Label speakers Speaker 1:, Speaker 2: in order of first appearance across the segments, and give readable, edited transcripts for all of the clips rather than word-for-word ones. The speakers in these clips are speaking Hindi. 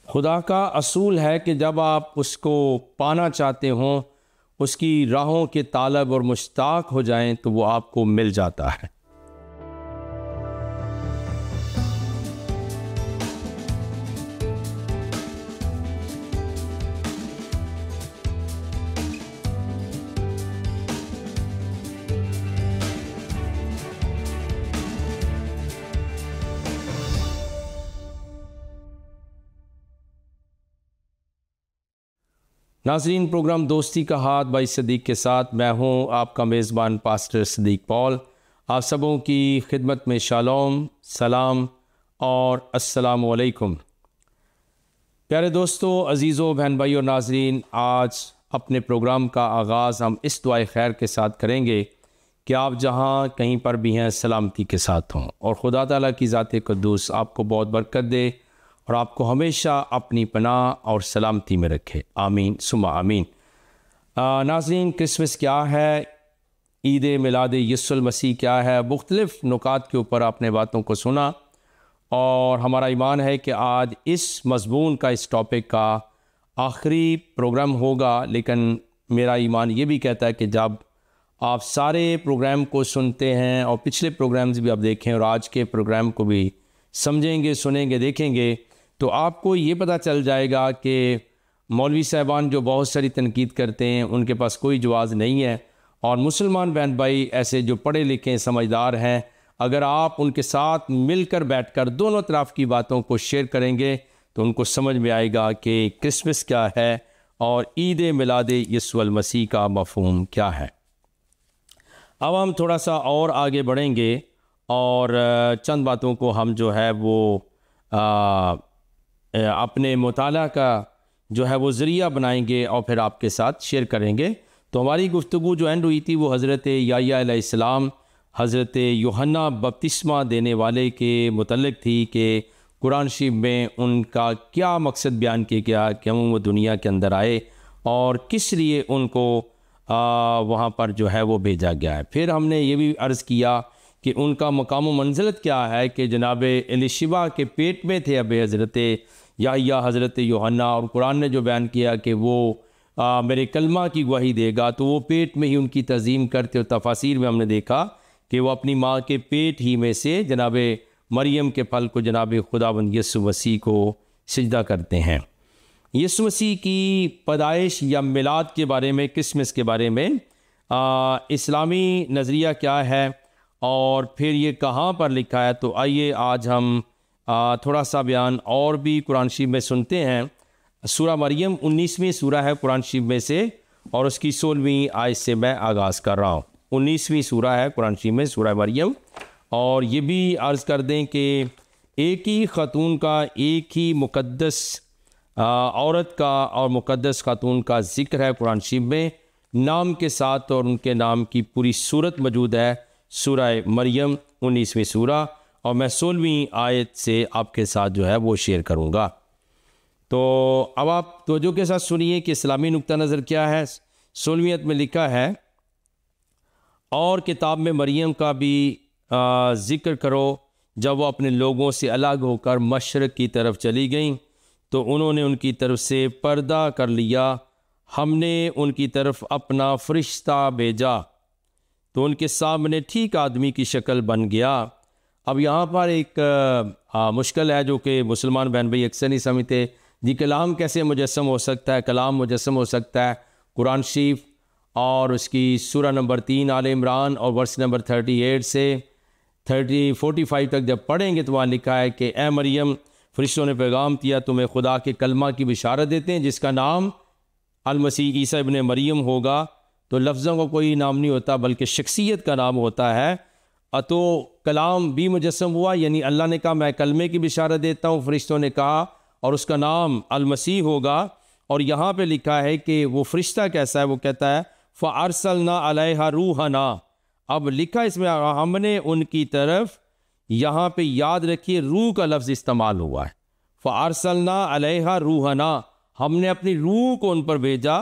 Speaker 1: खुदा का असूल है कि जब आप उसको पाना चाहते हों, उसकी राहों के तालब और मुश्ताक हो जाएं तो वो आपको मिल जाता है। नाज़रीन, प्रोग्राम दोस्ती का हाथ भाई सदीक के साथ मैं हूं आपका मेज़बान पास्टर सदीक पॉल। आप सबों की खिदमत में शालोम, सलाम और अस्सलामु अलैकुम। प्यारे दोस्तों, अजीज़ों, बहन भाई और नाज़रीन, आज अपने प्रोग्राम का आगाज़ हम इस दुआए खैर के साथ करेंगे कि आप जहां कहीं पर भी हैं सलामती के साथ हों और खुदा ताला की ज़ात क़ुद्दूस आपको बहुत बरकत दे और आपको हमेशा अपनी पनाह और सलामती में रखे। आमीन सुम्मा आमीन। नाज़रीन, क्रिसमस क्या है, ईद मिलाद यीशु मसीह क्या है, मुख्तलिफ़ नुकात के ऊपर आपने बातों को सुना और हमारा ईमान है कि आज इस मज़मून का, इस टॉपिक का आखिरी प्रोग्राम होगा। लेकिन मेरा ईमान ये भी कहता है कि जब आप सारे प्रोग्राम को सुनते हैं और पिछले प्रोग्राम्स भी आप देखें और आज के प्रोग्राम को भी समझेंगे, सुनेंगे, देखेंगे, तो आपको ये पता चल जाएगा कि मौलवी साहबान जो बहुत सारी तनकीद करते हैं उनके पास कोई जवाब नहीं है, और मुसलमान बहन भाई ऐसे जो पढ़े लिखे समझदार हैं, अगर आप उनके साथ मिलकर बैठकर दोनों तरफ की बातों को शेयर करेंगे तो उनको समझ में आएगा कि क्रिसमस क्या है और ईद मिलाद यीशु मसीह का मफ़हूम क्या है। अब हम थोड़ा सा और आगे बढ़ेंगे और चंद बातों को हम जो है वो अपने मुताला का जो है वो ज़रिया बनाएंगे और फिर आपके साथ शेयर करेंगे। तो हमारी गुफ्तगू जो एंड हुई थी वो हज़रत याह्या अलैहिस्सलाम, हज़रत यूहन्ना बपतिस्मा देने वाले के मुतल्लिक़ थी कि कुरान शरीफ में उनका क्या मकसद बयान किया गया, क्यों वो दुनिया के अंदर आए और किस लिए उनको वहाँ पर जो है वो भेजा गया है। फिर हमने ये भी अर्ज़ किया कि उनका मकाम व मंज़िलत क्या है कि जनाब एलिशिबा के पेट में थे अब हज़रत याह्या, हज़रत यूहन्ना, और कुरान ने जो बयान किया कि वो मेरे कलमा की गवाही देगा, तो वो पेट में ही उनकी तज़ीम करते। और तफासीर में हमने देखा कि वो अपनी माँ के पेट ही में से जनाब मरियम के फल को, जनाब खुदावंद यीशु मसीह को सिजदा करते हैं। यीशु मसीह की पैदाइश या मिलाद के बारे में, क्रिसमस के बारे में इस्लामी नज़रिया क्या है और फिर ये कहाँ पर लिखा है, तो आइए आज हम थोड़ा सा बयान और भी कुरान शरीफ में सुनते हैं। सूरा मरियम 19वीं सूरा है कुरान शरीफ में से और उसकी 16वीं आयत से मैं आगाज़ कर रहा हूँ। 19वीं सूरा है कुरान शरीफ में, सूरा मरियम। और ये भी अर्ज़ कर दें कि एक ही ख़ातून का, एक ही मुक़द्दस औरत का और मुक़द्दस ख़ातून का ज़िक्र है कुरान शरीफ में नाम के साथ, और उनके नाम की पूरी सूरत मौजूद है सूरा मरियम 19वीं सूरा, और मैं 16वीं आयत से आपके साथ जो है वो शेयर करूँगा। तो अब आप तवज्जो के साथ सुनिए कि इस्लामी नुक्ता नज़र क्या है। 16वीं आयत में लिखा है, और किताब में मरियम का भी ज़िक्र करो, जब वो अपने लोगों से अलग होकर मशरक़ की तरफ चली गईं तो उन्होंने उनकी तरफ से पर्दा कर लिया, हमने उनकी तरफ अपना फ़रिश्ता भेजा तो उनके सामने ठीक आदमी की शक्ल बन गया। अब यहाँ पर एक मुश्किल है जो कि मुसलमान बहन भाई अक्सर नहीं समझते, जी कलाम कैसे मुजस्सम हो सकता है, कलाम मुजस्सम हो सकता है। कुरान शरीफ और उसकी सूरा नंबर 3 आल इमरान और वर्स नंबर 38 से 45 तक जब पढ़ेंगे तो वहाँ लिखा है कि ए मरियम, फरिश्तों ने पैगाम दिया तुम्हें खुदा के कलमा की बिशारत देते हैं जिसका नाम अल-मसीह ईसा इब्ने मरियम होगा। तो लफ्ज़ों का कोई नाम नहीं होता बल्कि शख्सियत का नाम होता है। तो कलाम भी मुजस्सम हुआ, यानी अल्लाह ने कहा मैं कलमे की बिशारत देता हूँ, फरिश्तों ने कहा, और उसका नाम अल-मसीह होगा। और यहाँ पे लिखा है कि वो फरिश्ता कैसा है, वो कहता है फ़अरसलना अलैहा रूहना। अब लिखा इसमें हमने उनकी तरफ, यहाँ पे याद रखिए रूह का लफ्ज़ इस्तेमाल हुआ है। फ़अरसलना अलैहा रूहना, हमने अपनी रूह को उन पर भेजा।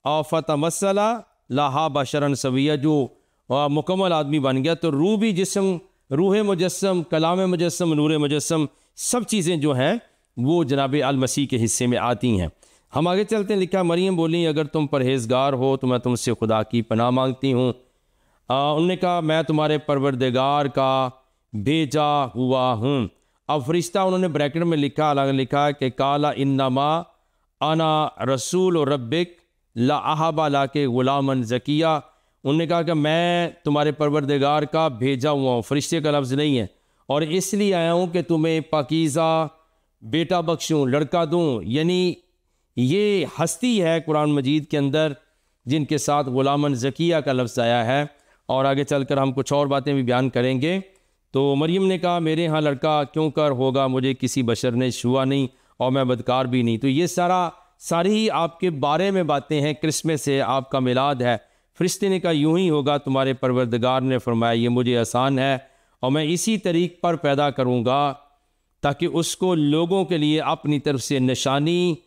Speaker 1: और फ़तमस्सला लहा बशरन सविया, जो मुकम्मल आदमी बन गया। तो रूह भी जिस्म, रूह मुजस्सम, कलाम मुजस्सम, नूर मुजस्सम, सब चीज़ें जो हैं वो जनाब अल मसीह के हिस्से में आती हैं। हम आगे चलते हैं। लिखा, मरियम बोली, अगर तुम परहेज़गार हो तो मैं तुमसे खुदा की पनाह मांगती हूँ। उन्होंने कहा, मैं तुम्हारे परवरदिगार का भेजा हुआ हूँ। अब फरिश्ता, उन्होंने ब्रैकेट में लिखा, अलग लिखा कि काला इन्नमा आना रसूल और रब्बिक ला अहबा ला के ग़ुलामन ज़किया। उन्होंने कहा कि मैं तुम्हारे परवरदिगार का भेजा हुआ हूँ, फरिश्ते का लफ्ज़ नहीं है, और इसलिए आया हूँ कि तुम्हें पाकीज़ा बेटा बख्शूँ, लड़का दूँ। यानी ये हस्ती है कुरान मजीद के अंदर जिनके साथ ग़ुलामन ज़किया का लफ्ज़ आया है, और आगे चलकर हम कुछ और बातें भी बयान करेंगे। तो मरियम ने कहा, मेरे यहाँ लड़का क्यों कर होगा, मुझे किसी बशर ने छुआ नहीं और मैं बदकार भी नहीं। तो ये सारी आपके बारे में बातें हैं। क्रिसमस है, आपका मिलाद है। फरिश्ते ने कहा, यूं ही होगा। तुम्हारे परवरदिगार ने फरमाया, ये मुझे आसान है और मैं इसी तरीक़ पर पैदा करूँगा ताकि उसको लोगों के लिए अपनी तरफ से निशानी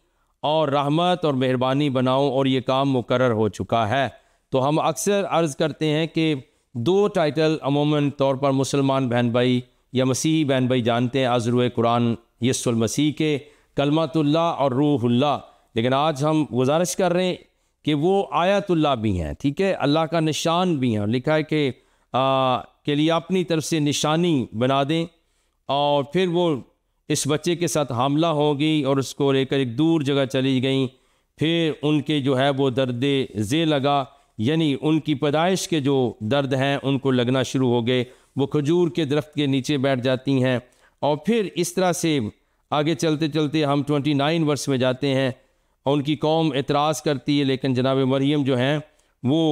Speaker 1: और रहमत और मेहरबानी बनाऊँ, और ये काम मुकर्रर हो चुका है। तो हम अक्सर अर्ज़ करते हैं कि दो टाइटल अमूमन तौर पर मुसलमान बहन भाई या मसीही बहन भाई जानते हैं अज़रुए कुरान यस्सुल मसीह के, कलमतुल्लाह और रूहुल्लाह। लेकिन आज हम गुजारिश कर रहे हैं कि वो आयतुल्लाह भी हैं, ठीक है, अल्लाह का निशान भी हैं। लिखा है कि के लिए अपनी तरफ से निशानी बना दें, और फिर वो इस बच्चे के साथ हामला होगी और उसको लेकर एक दूर जगह चली गई। फिर उनके जो है वो दर्द ज़े लगा, यानी उनकी पैदाइश के जो दर्द हैं उनको लगना शुरू हो गए। वो खजूर के दरख्त के नीचे बैठ जाती हैं, और फिर इस तरह से आगे चलते चलते हम 29 वर्ष में जाते हैं, और उनकी कौम एतराज़ करती है, लेकिन जनाब मरियम जो हैं वो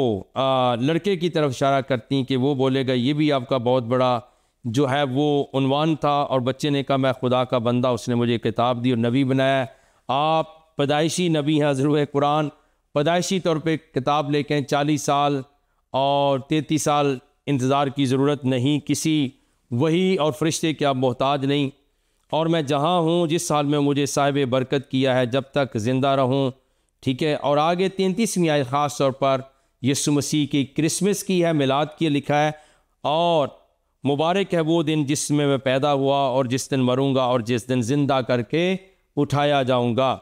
Speaker 1: लड़के की तरफ इशारा करती कि वो बोलेगा, ये भी आपका बहुत बड़ा जो है वो उन्वान था। और बच्चे ने कहा, मैं खुदा का बंदा, उसने मुझे किताब दी और नबी बनाया। आप पैदाइशी नबी हैं। ज़रूर कुरान पैदाइशी तौर पे किताब लेके 40 साल और 33 साल इंतज़ार की ज़रूरत नहीं, किसी वही और फरिश्ते के आप मोहताज नहीं। और मैं जहाँ हूँ, जिस साल में मुझे साहिब बरकत किया है, जब तक ज़िंदा रहूँ, ठीक है। और आगे 33वीं आयत ख़ास तौर पर यीशु मसीह की क्रिसमस की है, मिलाद की लिखा है, और मुबारक है वो दिन जिसमें मैं पैदा हुआ और जिस दिन मरूंगा और जिस दिन ज़िंदा करके उठाया जाऊंगा।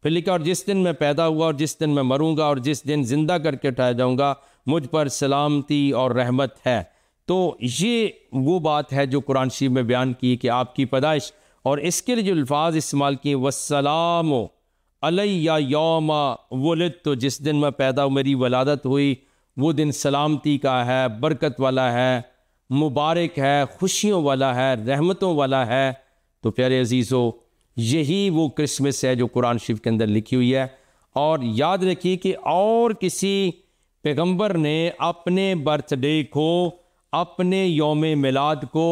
Speaker 1: फिर लिखा, और जिस दिन मैं पैदा हुआ और जिस दिन मैं मरूंगा और जिस दिन ज़िंदा करके उठाया जाऊंगा, मुझ पर सलामती और रहमत है। तो ये वो बात है जो कुरान शरीफ में बयान की कि आपकी पैदाइश, और इसके लिए जो अल्फाज इस्तेमाल किए, वस्सलाम अलैया यौमा वुलिदतु, तो जिस दिन मैं पैदा हूँ, मेरी वलादत हुई, वो दिन सलामती का है, बरकत वाला है, मुबारक है, खुशियों वाला है, रहमतों वाला है। तो प्यारे अजीज़ों, यही वो क्रिसमस है जो कुरान शरीफ के अंदर लिखी हुई है। और याद रखिए कि और किसी पैगंबर ने अपने बर्थडे को, अपने यौम मिलाद को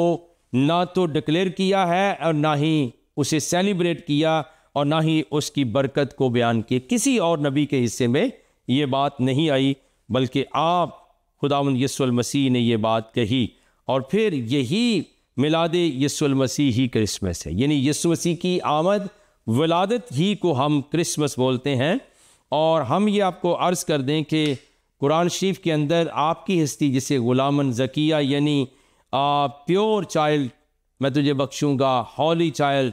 Speaker 1: ना तो डिक्लेयर किया है और ना ही उसे सेलिब्रेट किया और ना ही उसकी बरकत को बयान किया। किसी और नबी के हिस्से में ये बात नहीं आई, बल्कि आप खुदावंद यीशु मसीह ने ये बात कही। और फिर यही मिलाद यीशु मसीह ही क्रिसमस है, यानी यीशु मसीह की आमद, विलादत ही को हम क्रिसमस बोलते हैं। और हम ये आपको अर्ज़ कर दें कि कुरान शरीफ के अंदर आपकी हस्ती, जिसे ग़ुलामन ज़किया यानी प्योर चाइल्ड मैं तुझे बख्शूँगा, हॉली चाइल्ड,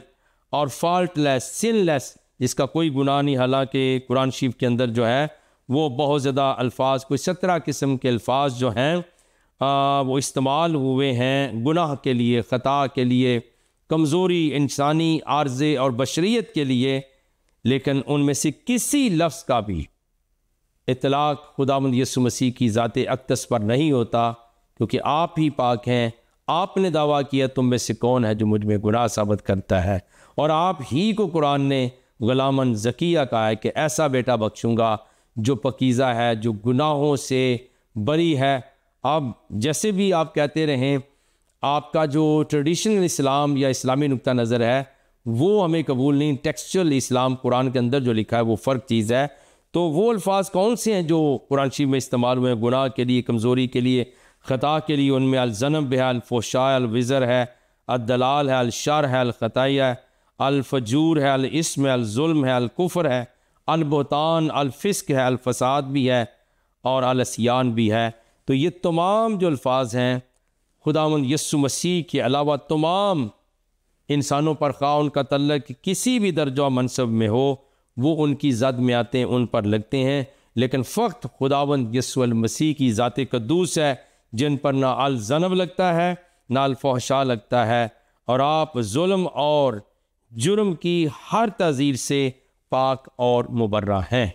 Speaker 1: और फॉल्टलेस, सिनलेस, जिसका कोई गुनाह नहीं। हालांकि कुरान शरीफ के अंदर जो है वो बहुत ज़्यादा अल्फाज, कोई 17 किस्म के अल्फाज जो हैं वो इस्तेमाल हुए हैं गुनाह के लिए, ख़ता के लिए, कमज़ोरी, इंसानी आर्ज़े और बशरियत के लिए। लेकिन उनमें से किसी लफ्ज़ का भी इतलाक़ खुदावंद यीशु मसीह की ज़ात अक़दस पर नहीं होता, क्योंकि आप ही पाक हैं। आपने दावा किया, तुम में से कौन है जो मुझ में गुनाह साबित करता है, और आप ही को कुरान ने ग़ुलामन ज़किया कहा है कि ऐसा बेटा बख्शूँगा जो पकीज़ा है, जो गुनाहों से बरी है। अब जैसे भी आप कहते रहें, आपका जो ट्रेडिशनल इस्लाम या इस्लामी नुक्ता नज़र है वो हमें कबूल नहीं। टेक्सचुअल इस्लाम कुरान के अंदर जो लिखा है वो फ़र्क चीज़ है। तो वो अल्फाज कौन से हैं जो कुरान शरीफ में इस्तेमाल हुए हैं गुनाह के लिए, कमज़ोरी के लिए, ख़ता के लिए? उनमें अल-ज़नब है, अल-फ़ुहशा, अल-विज़र है, अल-दलाल है, अल-शर है, अल-ख़ताई है, अल-फजूर है, अल-इस्म है, अल-ज़ुल्म है, अल-कुफ़्र है, अल-बुहतान, अल-फ़िस्क है, अल-फ़साद भी है और अल-अस्यान भी है। तो ये तमाम जो अल्फाज हैं खुदावंद यीशु मसीह के अलावा तमाम इंसानों पर खा उनका तल्लक किसी भी दर्जा मनसब में हो, वो उनकी ज़द में आते हैं, उन पर लगते हैं। लेकिन फ़क्त खुदावंद यीशु मसीह की ज़ात कद्दूस है, जिन पर ना अल ज़नब लगता है ना अल फहशा लगता है, और आप जुल्म और जुर्म की हर तज़ीर से पाक और मुबर्रा हैं।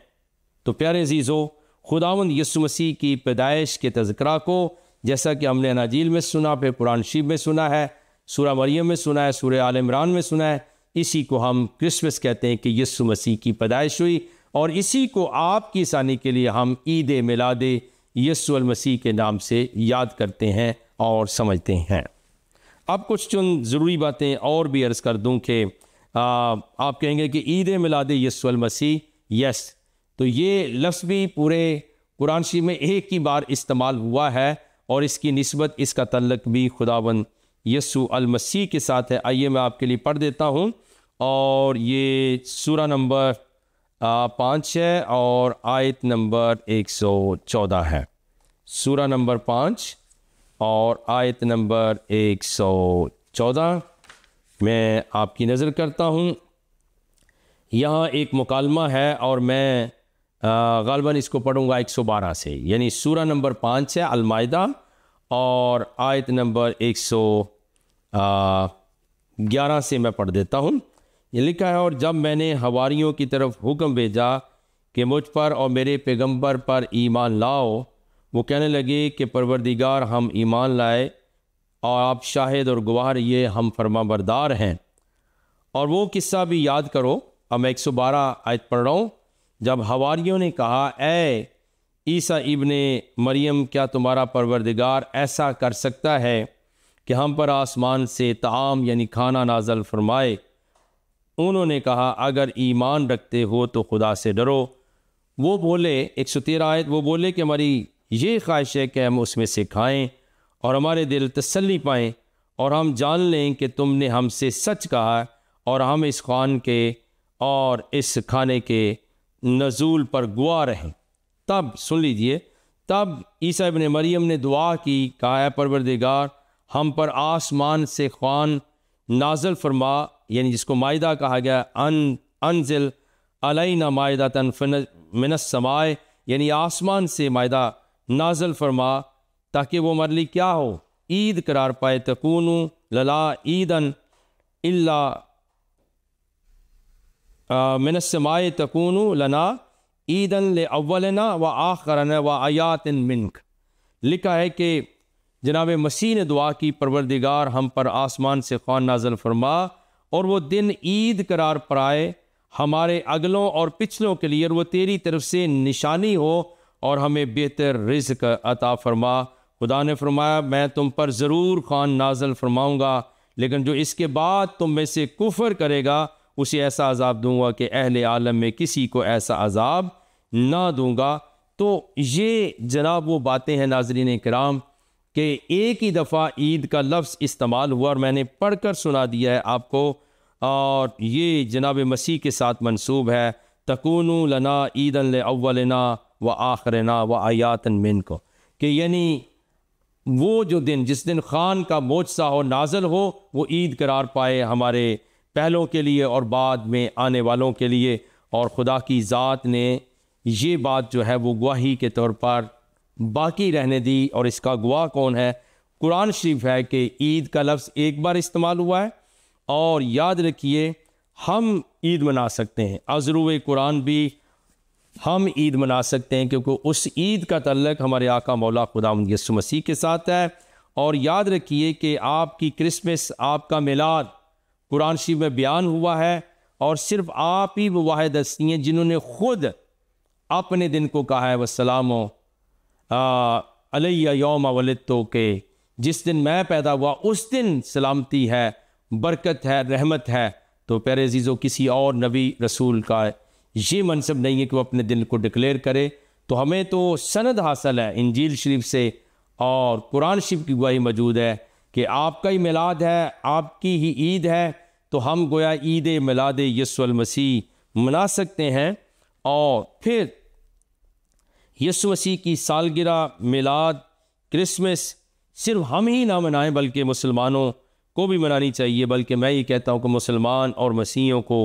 Speaker 1: तो प्यारे अज़ीज़ों, खुदावंद यीशु मसीह की पैदाइश के तज़किरा को जैसा कि हमने अनाजील में सुना, फिर कुरान शरीफ में सुना है, सूरह मरियम में सुना है, सूरह आल इमरान में सुना है, इसी को हम क्रिसमस कहते हैं कि यीशु मसीह की पैदाइश हुई, और इसी को आपकी आसानी के लिए हम ईद मिलाद यीशु मसीह के नाम से याद करते हैं और समझते हैं। अब कुछ चुन ज़रूरी बातें और भी अर्ज़ कर दूं कि आप कहेंगे कि ईद मिलाद यीशु मसीह, यस, तो ये लफ्ज़ भी पूरे कुरान शरीफ में एक ही बार इस्तेमाल हुआ है, और इसकी निस्बत, इसका तल्लक भी खुदावंद यीशु अल मसीह के साथ है। आइए मैं आपके लिए पढ़ देता हूँ, और ये सूरा नंबर 5 है और आयत नंबर 114 है। सूरा नंबर 5 और आयत नंबर 114 मैं आपकी नज़र करता हूँ। यहाँ एक मुकालमा है और मैं ग़ालिबन इसको पढ़ूँगा 112 से, यानी सूरा नंबर 5 है अल-माइदा और आयत नंबर 111 से मैं पढ़ देता हूँ। ये लिखा है, और जब मैंने हवारियों की तरफ हुक्म भेजा कि मुझ पर और मेरे पैगंबर पर ईमान लाओ, वो कहने लगे कि परवरदिगार, हम ईमान लाए और आप शाहिद और गवाह रहिए, हम फरमाबरदार हैं। और वो किस्सा भी याद करो। अब मैं 112 आयत पढ़ रहा हूँ। जब हवारियों ने कहा, ए ईसा इब्ने मरियम, क्या तुम्हारा परवरदिगार ऐसा कर सकता है कि हम पर आसमान से ताम यानी खाना नाजल फरमाए? उन्होंने कहा, अगर ईमान रखते हो तो खुदा से डरो। वो बोले, 113 आयत, वो बोले कि हमारी ये ख्वाहिश है कि हम उसमें से खाएं और हमारे दिल तसल्ली पाएं, और हम जान लें कि तुमने हमसे सच कहा, और हम इस खान के और इस खाने के नज़ूल पर गवाह रहें। तब सुन लीजिए, तब ईसा इब्ने मरियम ने दुआ की, कहा, है परवरदिगार, हम पर आसमान से खान नाजल फरमा, यानी जिसको मायदा कहा गया, अनजिल अलैना मायदातन मिनस समाए, यानी आसमान से मायदा नाजल फरमा, ताकि वो हमारे लिए क्या हो, ईद करार पाए। तकूनु लला ईदन इल्ला मिनस समाए तकूनु लना ईदन ले अव्वलना व आखरना व आयातिन मिनक। लिखा है कि जनाब मसीह ने दुआ की, परवरदिगार, हम पर आसमान से खान नाजल फरमा और वो दिन ईद करार पाए हमारे अगलों और पिछलों के लिए, और वो तेरी तरफ से निशानी हो, और हमें बेहतर रिज़्क़ अता फरमा। खुदा ने फरमाया, मैं तुम पर ज़रूर खान नाजल फरमाऊँगा, लेकिन जो इसके बाद तुम में से कुफर करेगा उसे ऐसा अजाब दूंगा कि अहले आलम में किसी को ऐसा अजाब ना दूंगा। तो ये जनाब वो बातें हैं नाज़रीन किराम कि एक ही दफ़ा ईद का लफ्ज़ इस्तेमाल हुआ और मैंने पढ़कर सुना दिया है आपको, और ये जनाब मसीह के साथ मंसूब है। तकूनु लना ईदन ले अव्वलना व आखरना व आयातन मिनको, कि यानी वो जो दिन, जिस दिन खान का मोजसा हो, नाजल हो, वो ईद करार पाए हमारे पहलों के लिए और बाद में आने वालों के लिए। और खुदा की ज़ात ने ये बात जो है वो गवाही के तौर पर बाकी रहने दी, और इसका गवाह कौन है? कुरान शरीफ है कि ईद का लफ्ज़ एक बार इस्तेमाल हुआ है। और याद रखिए, हम ईद मना सकते हैं, अज़रूए कुरान भी हम ईद मना सकते हैं, क्योंकि उस ईद का तल्लक हमारे आका मौला खुदावंद यीशु मसीह के साथ है। और याद रखिए कि आपकी क्रिसमस, आपका मिलाद कुरान शरीफ में बयान हुआ है, और सिर्फ आप ही वो वाहिद हस्ती हैं जिन्होंने खुद अपने दिन को कहा है, वस्सलामो अलैया यौम वलिदतु, के जिस दिन मैं पैदा हुआ उस दिन सलामती है, बरकत है, रहमत है। तो प्यारे अजीज़ों, किसी और नबी रसूल का ये मनसब नहीं है कि वो अपने दिन को डिक्लेयर करे। तो हमें तो सनद हासिल है इंजील शरीफ से और कुरान शरीफ की गवाही मौजूद है कि आपका ही मिलाद है, आपकी ही ईद है, तो हम गोया ईद मिलाद यीशु मसीह मना सकते हैं। और फिर यीशु मसीह की सालगिरह, मिलाद, क्रिसमस सिर्फ हम ही ना मनाएं, बल्कि मुसलमानों को भी मनानी चाहिए, बल्कि मैं ये कहता हूँ कि मुसलमान और मसीहियों को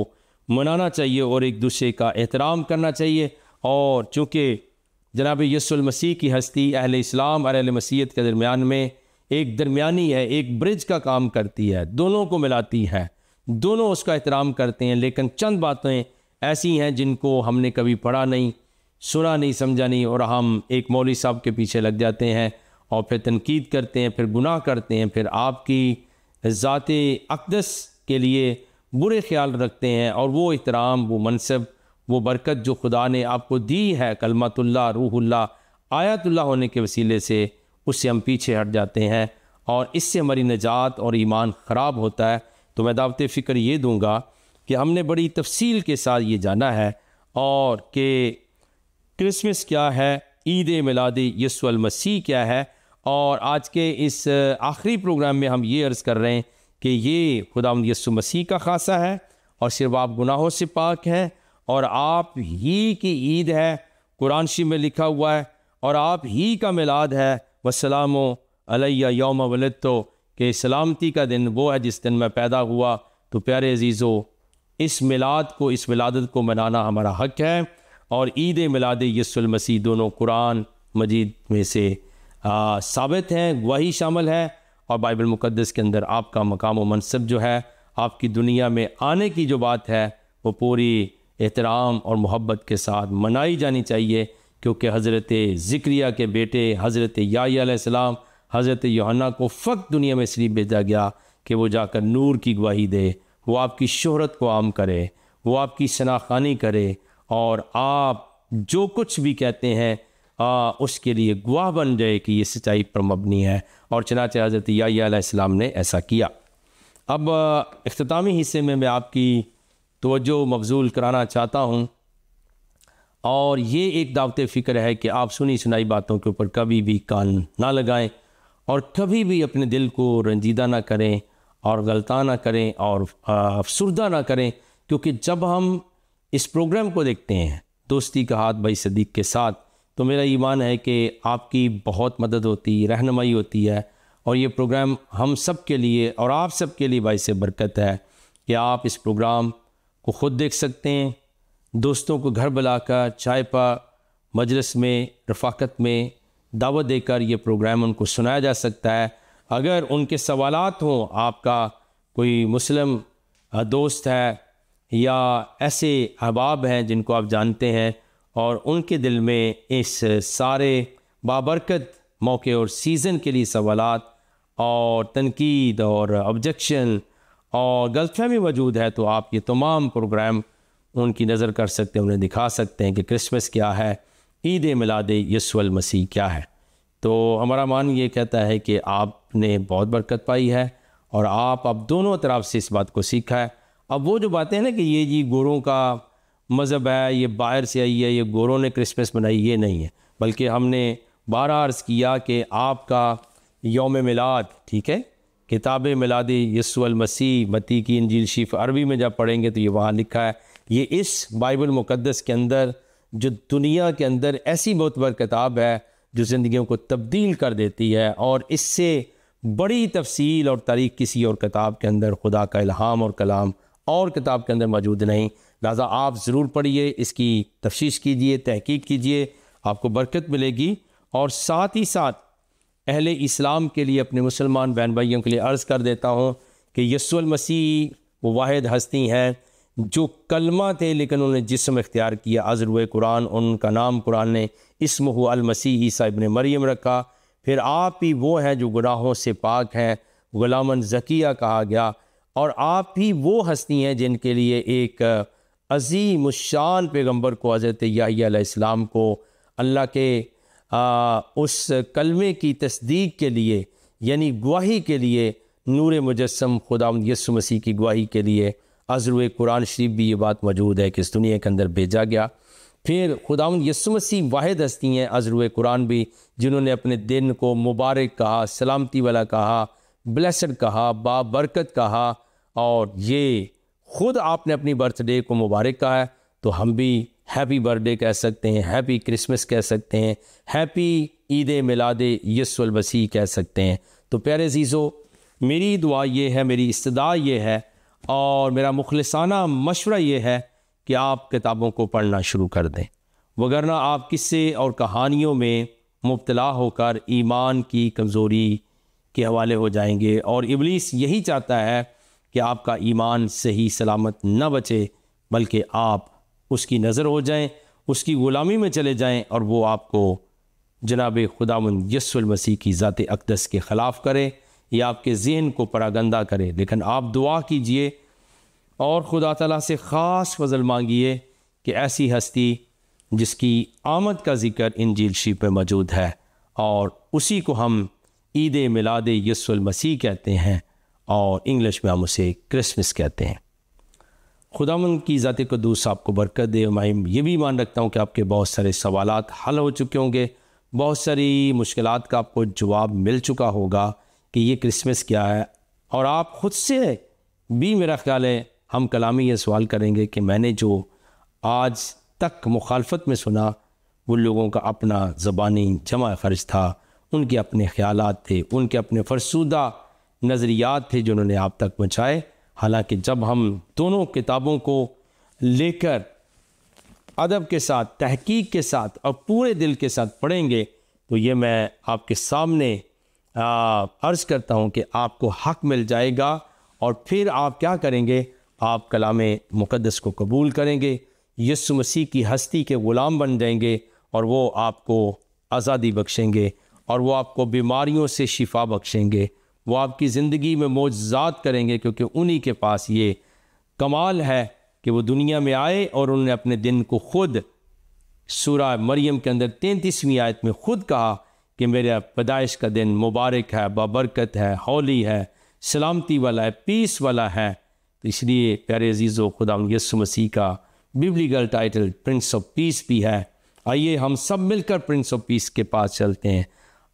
Speaker 1: मनाना चाहिए और एक दूसरे का एहतराम करना चाहिए। और चूँकि जनाब यीशु मसीह की हस्ती अहले इस्लाम और अहले मसीहत के दरमियान में एक दरमियानी है, एक ब्रिज का काम करती है, दोनों को मिलाती है, दोनों उसका एहतराम करते हैं। लेकिन चंद बातें ऐसी हैं जिनको हमने कभी पढ़ा नहीं, सुना नहीं, समझा नहीं, और हम एक मौलवी साहब के पीछे लग जाते हैं और फिर तनकीद करते हैं, फिर गुनाह करते हैं, फिर आपकी ज़ाते अक़दस के लिए बुरे ख्याल रखते हैं। और वो एहतराम, वो मनसब, वो बरकत जो खुदा ने आपको दी है कलमतुल्लाह, रूहुल्लाह, आयतुल्लाह होने के वसीले से, उससे हम पीछे हट जाते हैं और इससे हमारी निजात और ईमान ख़राब होता है। तो मैं दावत फ़िक्र ये दूंगा कि हमने बड़ी तफसील के साथ ये जाना है और कि क्रिसमस क्या है, ईद मिलाद यीशु मसीह क्या है। और आज के इस आखिरी प्रोग्राम में हम ये अर्ज़ कर रहे हैं कि ये खुदावंद यीशु मसीह का खासा है और सिर्फ आप गुनाहों से पाक हैं और आप ही की ईद है, कुरान शरीफ में लिखा हुआ है, और आप ही का मिलाद है। वस्सलामु अलैया यौम वलदतो, कि सलामती का दिन वो है जिस दिन मैं पैदा हुआ। तो प्यारे अजीज़ों, इस मिलाद को, इस मिलादत को मनाना हमारा हक़ है। और ईद मिलाद यीशु मसीह दोनों कुरान मजीद में से साबित हैं, गवाही शामिल है, और बाइबल मुक़द्दस के अंदर आपका मकाम व मनसब जो है, आपकी दुनिया में आने की जो बात है, वो पूरी एहतराम और मोहब्बत के साथ मनाई जानी चाहिए। क्योंकि हज़रत ज़िक्रिया के बेटे हज़रत याह्या अलैहिस्सलाम, हज़रत यूहन्ना को फ़क़त दुनिया में इसलिए भेजा गया कि वो जाकर नूर की गवाही दे, वो आपकी शोहरत को आम करे, वो आपकी शनाख़ानी करे, और आप जो कुछ भी कहते हैं उसके लिए गवाह बन जाए कि ये सच्चाई पर मबनी है। और चनाचे हज़रत याह्या अलैहिस्सलाम ने ऐसा किया। अब इख्तितामी हिस्से में मैं आपकी तवज्जो मबजूल कराना चाहता हूँ, और ये एक दावत फ़िक्र है कि आप सुनी सुनाई बातों के ऊपर कभी भी कान ना लगाएं और कभी भी अपने दिल को रंजीदा ना करें और गलता ना करें और अफसुर्दा ना करें। क्योंकि जब हम इस प्रोग्राम को देखते हैं दोस्ती का हाथ भाई सदीक़ के साथ, तो मेरा ईमान है कि आपकी बहुत मदद होती, रहनुमाई होती है। और ये प्रोग्राम हम सब के लिए और आप सब के लिए बाइस बरकत है कि आप इस प्रोग्राम को ख़ुद देख सकते हैं, दोस्तों को घर बुलाकर चाय पा मजलिस में रफ़ाकत में दावत देकर ये प्रोग्राम उनको सुनाया जा सकता है। अगर उनके सवालात हों, आपका कोई मुस्लिम दोस्त है या ऐसे अहबाब हैं जिनको आप जानते हैं और उनके दिल में इस सारे बाबरकत मौके और सीज़न के लिए सवालात और तनकीद और ऑब्जेक्शन और गलतफहमी मौजूद है, तो आप ये तमाम प्रोग्राम उनकी नज़र कर सकते हैं, उन्हें दिखा सकते हैं कि क्रिसमस क्या है, ईद मिलाद यीशु मसीह क्या है। तो हमारा मान ये कहता है कि आपने बहुत बरकत पाई है और आप अब दोनों तरफ से इस बात को सीखा है। अब वो जो बातें हैं ना कि ये जी गोरों का मज़हब है, ये बाहर से आई है, ये गोरों ने क्रिसमस मनाई, ये नहीं है। बल्कि हमने 12 अर्ज़ किया कि आपका यौम मिलाद, ठीक है, किताब मिलाद यीशु मसीह, मत्ती की इंजील शरीफ अरबी में जब पढ़ेंगे तो ये वहाँ लिखा है। ये इस बाइबल मुक़द्दस के अंदर जो दुनिया के अंदर ऐसी मोतबर किताब है जो ज़िंदगियों को तब्दील कर देती है, और इससे बड़ी तफसील और तारीख़ किसी और किताब के अंदर, खुदा का इल्हाम और कलाम और किताब के अंदर मौजूद नहीं। लिहाजा आप ज़रूर पढ़िए, इसकी तफ्शीश कीजिए, तहकीक कीजिए, आपको बरकत मिलेगी। और साथ ही साथ अहले इस्लाम के लिए, अपने मुसलमान बहन भाइयों के लिए अर्ज़ कर देता हूँ कि यीशु मसीह वो वाहिद हस्ती हैं जो कलमा थे लेकिन उन्होंने जिस्म इख्तियार किया, अज़रुए कुरान, उनका नाम कुरान ने इस्मुहु अल मसीह ईसा इब्न मरियम रखा। फिर आप ही वो हैं जो गुनाहों से पाक हैं, गुलामन ज़किया कहा गया, और आप ही वो हस्ती हैं जिनके लिए एक अज़ीम शान पैगम्बर को, हज़रत याह्या अलैहिस्सलाम को, अल्लाह के उस कलमे की तस्दीक के लिए, यानी गवाही के लिए, नूर मुजस्सम खुदावंद यीशु मसीह की गवाही के लिए अज़रुए कुरान शरीफ भी ये बात मौजूद है कि इस दुनिया के अंदर भेजा गया। फिर खुदावंद यीशु मसीह वाहिद हस्ती हैं, अज़रुए कुरान भी, जिन्होंने अपने दिन को मुबारक कहा, सलामती वाला कहा, ब्लेसड कहा, बाबरकत कहा, और ये ख़ुद आपने अपनी बर्थडे को मुबारक कहा है, तो हम भी हैप्पी बर्थडे कह सकते हैं, हैप्पी क्रिसमस कह सकते हैं, हैप्पी ईद मिलाद यीशु मसीह कह सकते हैं। तो प्यारे अज़ीज़ों, मेरी दुआ ये है, मेरी इस्तदा ये है और मेरा मुखलिसाना मशवरा ये है कि आप किताबों को पढ़ना शुरू कर दें, वगरना आप किस्से और कहानियों में मुब्तला होकर ईमान की कमज़ोरी के हवाले हो जाएंगे। और इब्लीस यही चाहता है कि आपका ईमान सही सलामत न बचे, बल्कि आप उसकी नज़र हो जाएं, उसकी ग़ुलामी में चले जाएं और वो आपको जनाब खुदावंद यीशु मसीह की ज़ात अक़दस के ख़िलाफ़ करे या आपके ज़हन को परागंदा करे। लेकिन आप दुआ कीजिए और खुदा ताला से ख़ास फजल मांगिए कि ऐसी हस्ती जिसकी आमद का ज़िक्र इंजील शरीफ में मौजूद है और उसी को हम ईद मिलाद यीशु मसीह कहते हैं और इंग्लिश में हम उसे क्रिसमस कहते हैं। खुदावंद की ज़ात क़ुद्दूस आपको बरकत दे। मैं ये भी मान रखता हूँ कि आपके बहुत सारे सवालात हल हो चुके होंगे, बहुत सारी मुश्किलात का आपको जवाब मिल चुका होगा कि ये क्रिसमस क्या है। और आप ख़ुद से भी मेरा ख़्याल है हम कलामी ये सवाल करेंगे कि मैंने जो आज तक मुखालफत में सुना वो लोगों का अपना ज़बानी जमा ख़र्च था, उनके अपने ख़यालात थे, उनके अपने फरसूदा नज़रियात थे जो उन्होंने आप तक पहुँचाए। हालांकि जब हम दोनों किताबों को लेकर अदब के साथ, तहकीक के साथ और पूरे दिल के साथ पढ़ेंगे तो ये मैं आपके सामने अर्ज़ करता हूँ कि आपको हक़ मिल जाएगा और फिर आप क्या करेंगे, आप कलाम मुक़द्दस को कबूल करेंगे, यीशु मसीह की हस्ती के ग़ुलाम बन जाएंगे और वो आपको आज़ादी बख्शेंगे और वो आपको बीमारियों से शिफा बख्शेंगे, वो आपकी ज़िंदगी में मोजज़ात करेंगे, क्योंकि उन्हीं के पास ये कमाल है कि वो दुनिया में आए और उन्होंने अपने दिन को खुद सूरह मरियम के अंदर 33वीं आयत में खुद कहा कि मेरा पैदाइश का दिन मुबारक है, बाबरकत है, हौली है, सलामती वाला है, पीस वाला है। तो इसलिए प्यारे अजीज़ो, खुदा यीशु मसीह का biblical title Prince of peace भी है। आइए हम सब मिलकर प्रिंस ऑफ पीस के पास चलते हैं,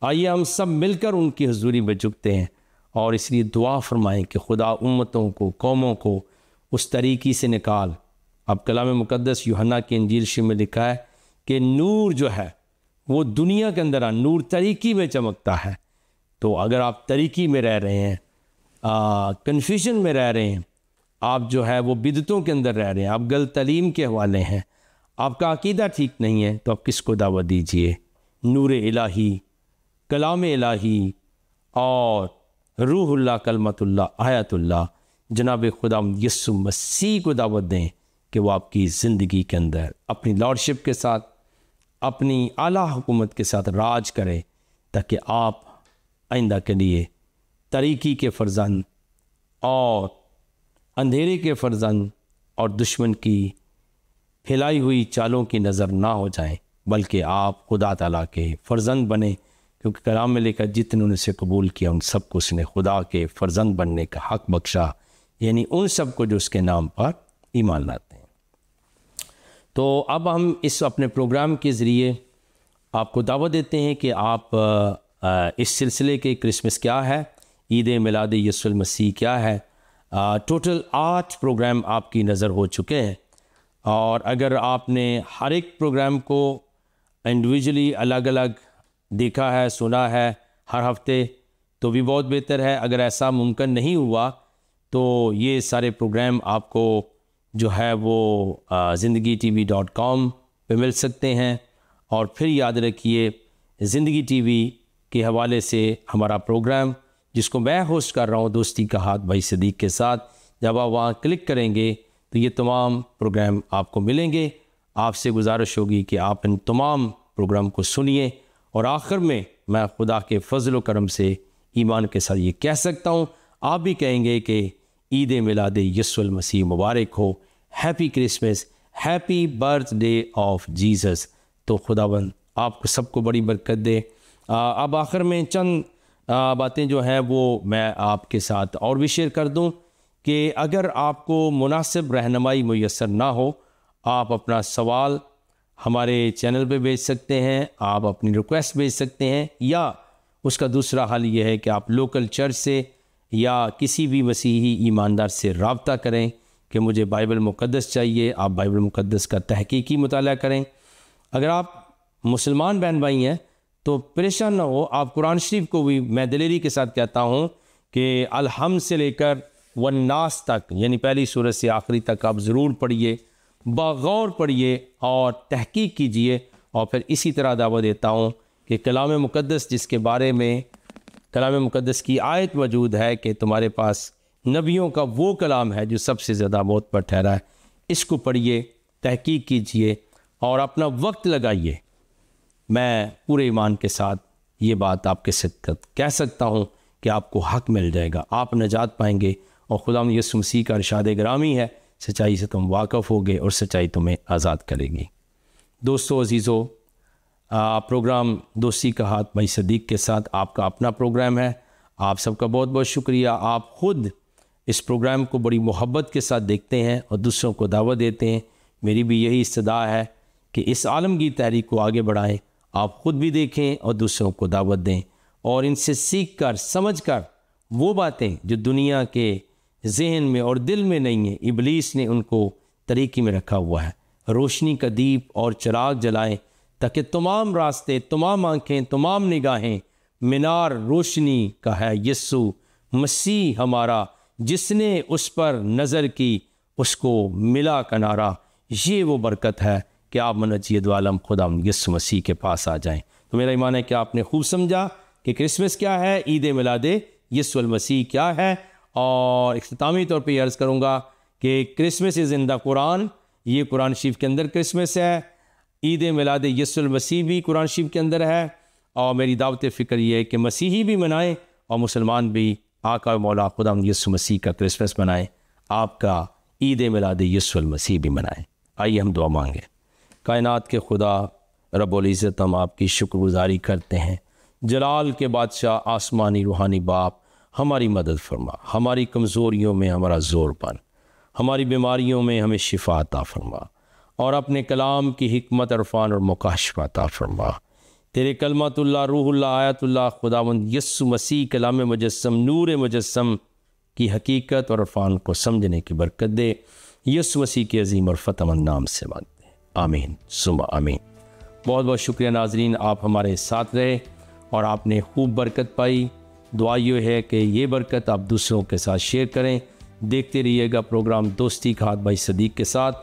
Speaker 1: आइए हम सब मिलकर उनकी हुजूरी में झुकते हैं और इसलिए दुआ फरमाएं कि खुदा उम्मतों को, कौमों को उस तरीक़े से निकाल। अब कलाम मुक़द्दस यूहन्ना की इंजील शरीफ में लिखा है कि नूर जो है वो दुनिया के अंदर नूर तरीक़ी में चमकता है। तो अगर आप तरीक़ी में रह रहे हैं, कन्फ्यूजन में रह रहे हैं, आप जो है वो बिदतों के अंदर रह रहे हैं, आप गलत तालीम के हवाले हैं, आपका अकीदा ठीक नहीं है, तो आप किसको दावत दीजिए? नूर इलाही, कलाम इलाही और रूहुल्लाह, कलमतुल्लाह, आयतुल्लाह, जनाब खुदा यीशु मसीह को दावत दें कि वो आपकी ज़िंदगी के अंदर अपनी लॉर्डशिप के साथ, अपनी आला हुकूमत के साथ राज करें, ताकि आप आइंदा के लिए तरीक़ी के फ़र्जंद और अंधेरे के फ़र्जंद और दुश्मन की फैलाई हुई चालों की नज़र ना हो जाएं, बल्कि आप खुदा ताला के फ़र्जंद बने, क्योंकि कलाम में लिखा जितने उनसे कबूल किया उन सबको उसने खुदा के फ़र्जंद बनने का हक़ बख्शा, यानी उन सब को जो उसके नाम पर ईमान लाते हैं। तो अब हम इस अपने प्रोग्राम के ज़रिए आपको दावत देते हैं कि आप इस सिलसिले के क्रिसमस क्या है, ईद मिलाद यीशु मसीह क्या है। टोटल 8 प्रोग्राम आपकी नज़र हो चुके हैं और अगर आपने हर एक प्रोग्राम को इंडिविजुअली अलग अलग देखा है, सुना है हर हफ्ते, तो भी बहुत बेहतर है। अगर ऐसा मुमकिन नहीं हुआ तो ये सारे प्रोग्राम आपको जो है वो ज़िंदगी TV.com पे मिल सकते हैं। और फिर याद रखिए, ज़िंदगी TV के हवाले से हमारा प्रोग्राम जिसको मैं होस्ट कर रहा हूँ दोस्ती का हाथ भाई सदीक के साथ, जब आप वहाँ क्लिक करेंगे तो ये तमाम प्रोग्राम आपको मिलेंगे। आपसे गुजारिश होगी कि आप इन तमाम प्रोग्राम को सुनिए और आखिर में मैं खुदा के फजल व करम से ईमान के साथ ये कह सकता हूँ, आप भी कहेंगे कि ईद मिलाद यीशु मसीह मुबारक हो, happy Christmas, happy birthday of Jesus. तो खुदावंद आपको सबको बड़ी बरकत दे। अब आखिर में चंद बातें जो हैं वो मैं आपके साथ और भी शेयर कर दूं कि अगर आपको मुनासिब रहनुमाई मुयस्सर ना हो, आप अपना सवाल हमारे चैनल पे भेज सकते हैं, आप अपनी रिक्वेस्ट भेज सकते हैं, या उसका दूसरा हल ये है कि आप लोकल चर्च से या किसी भी मसीही ईमानदार से रब्ता करें कि मुझे बाइबल मुक़द्दस चाहिए। आप बाइबल मुक़द्दस का तहकीकी मुताला करें। अगर आप मुसलमान बहन भाई हैं तो परेशान ना हो, आप कुरान शरीफ को भी, मैं दिलेरी के साथ कहता हूँ कि अलहम से लेकर वन्नास तक, यानी पहली सूरत से आखिरी तक आप ज़रूर पढ़िए, बगौर पढ़िए और तहकीक कीजिए। और फिर इसी तरह दावत देता हूँ कि कलाम मुक़द्दस, जिसके बारे में कलाम मुक़द्दस की आयत मौजूद है कि तुम्हारे पास नबियों का वो कलाम है जो सबसे ज़्यादा मौत पर ठहरा है, इसको पढ़िए, तहकीक कीजिए और अपना वक्त लगाइए। मैं पूरे ईमान के साथ ये बात आपके सिद्क़त कह सकता हूँ कि आपको हक़ मिल जाएगा, आप नजात पाएंगे और खुदा यीशु मसीह का इरशाद गिरामी है, सच्चाई से तुम वाक़फ़ होगे और सच्चाई तुम्हें आज़ाद करेगी। दोस्तों अजीज़ों, प्रोग्राम दोस्ती का हाथ भाई सदीक़ के साथ आपका अपना प्रोग्राम है। आप सबका बहुत बहुत शुक्रिया। आप ख़ुद इस प्रोग्राम को बड़ी मोहब्बत के साथ देखते हैं और दूसरों को दावत देते हैं। मेरी भी यही इस्तदा है कि इस आलमगीर तहरीक को आगे बढ़ाएं। आप ख़ुद भी देखें और दूसरों को दावत दें और इनसे सीख कर समझ कर वो बातें जो दुनिया के जहन में और दिल में नहीं है, इबलीस ने उनको तरीक़े में रखा हुआ है। रोशनी का दीप और चिराग जलाएं ताकि तमाम रास्ते, तमाम आँखें, तमाम निगाहें, मीनार रोशनी का है यीशु मसीह हमारा, जिसने उस पर नज़र की उसको मिला किनारा। ये वो बरकत है कि आप मनजीद वालम खुदा यीशु मसीह के पास आ जाएं। तो मेरा ईमान है कि आपने खूब समझा कि क्रिसमस क्या है, ईद मिलादे यीशु मसीह क्या है। और इख्तितामी तौर पे अर्ज़ करूँगा कि Christmas is in the Quran, ये कुरान शरीफ के अंदर क्रिसमस है। ईद मिलादे यीशु मसीह भी कुरान शरीफ के अंदर है। और मेरी दावत फ़िक्र ये है कि मसीही भी मनाएं और मुसलमान भी आका मौला खुदा यीशु मसीह का क्रिसमस मनाएं, आपका ईद मिलादे यीशु मसीह भी मनाएं। आइए हम दुआ मांगें। कायनात के खुदा रब्बुल इज़्ज़त, हम आपकी शुक्रगुजारी करते हैं। जलाल के बादशाह, आसमानी रूहानी बाप, हमारी मदद फरमा, हमारी कमज़ोरियों में हमारा ज़ोर बन, हमारी बीमारियों में हमें शिफा अता फरमा और अपने कलाम की हिकमत, अरफान और मुकाशफा अता फरमा। तेरे कलमतुल्लाह, रूहुल्लाह, आयतुल्लाह खुदावंद यीशु मसीह कलाम मुजस्सम, नूर मुजस्सम की हकीकत और अरफान को समझने की बरकत दे। यीशु मसीह के अजीम और फ़तमंद नाम से मांगते हैं, आमीन सुम्मा आमीन। बहुत बहुत शुक्रिया नाजरीन, आप हमारे साथ रहे और आपने खूब बरकत पाई। दुआ ये है कि ये बरकत आप दूसरों के साथ शेयर करें। देखते रहिएगा प्रोग्राम दोस्ती का हाथ भाई सदीक़ के साथ।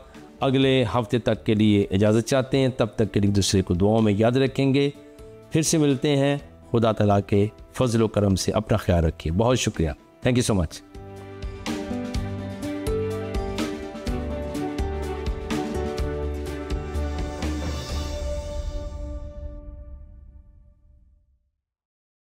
Speaker 1: अगले हफ्ते तक के लिए इजाज़त चाहते हैं, तब तक के लिए दूसरे को दुआओं में याद रखेंगे। फिर से मिलते हैं। खुदा तआला के फजल व करम से अपना ख्याल रखिए। बहुत शुक्रिया। Thank you so much.